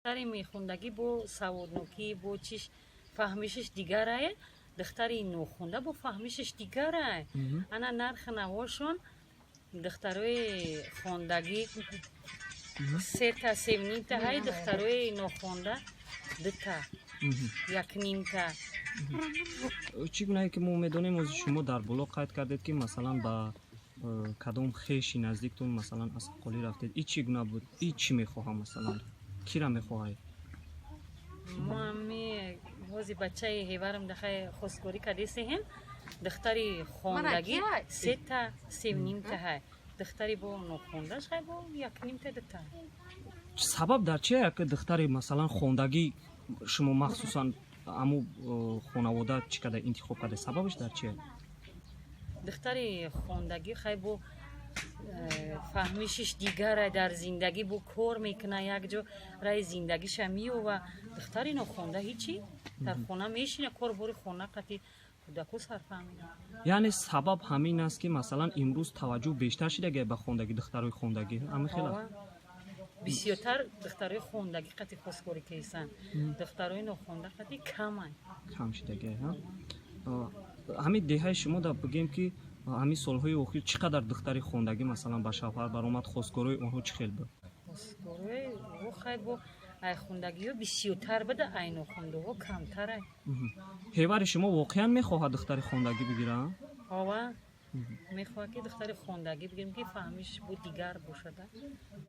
دختری میخوندگی با سوادنوکی با چیش فهمیشش دیگره، دختری نوخونده با فهمیشش دیگره. انا نرخ نواشون دخترای خوندگی 3 تا 3.5 تا های، دخترای نوخونده 2 تا 1.5 تا. چی گونه که ما میدونیم از شما در بلاغ قید کردید که مثلا با کدام خیشی نزدیکتون مثلا از قلی رفتید، این چی گونه بود؟ این چی میخواه مثلا کی را میخواه؟ ما می هوزی بچه هیوارم دخه خسکوری کدیسی هم دختری خوندگی 3 تا 3.5 تا های، دختری با نوخوندهش های با 1.5 تا 2 تا. سبب در چیه که دختری مثلا خوندگی شما مخصوصا امو خانواده چی کده انتخاب کرده؟ سببش در چیه؟ دختری خوندگی خیلی با فهمیشش دیگره در زندگی با کار میکنه، یک جا رای زندگیش میو و دختری نخونده هیچی در خونه میشینه، کار بوری خونه قطعی کودکو سرفهمیده. یعنی سبب همین است که مثلا امروز توجه بیشتر شده به خوندگی دخترای خوندگی همه خیلی بسیارتر دخترای خوندگی قطعی خسکوری کیسن، دخترای نخونده قطعی کم شده. همین دهه شما دا بگیم که همین سالهای اخیر چقدر دختری خوندگی مثلا به شوهر برآمد، خواستگاری اونها چه خیلی بود؟ خواستگاری او خیلی با خوندگی بسیارتر بده، این خونده ها کمتره. هیوار شما واقعا میخواهد دختری خوندگی بگیره؟ آوا میخواد که دختری خوندگی بگیریم که فهمیش بود دیگر باشده.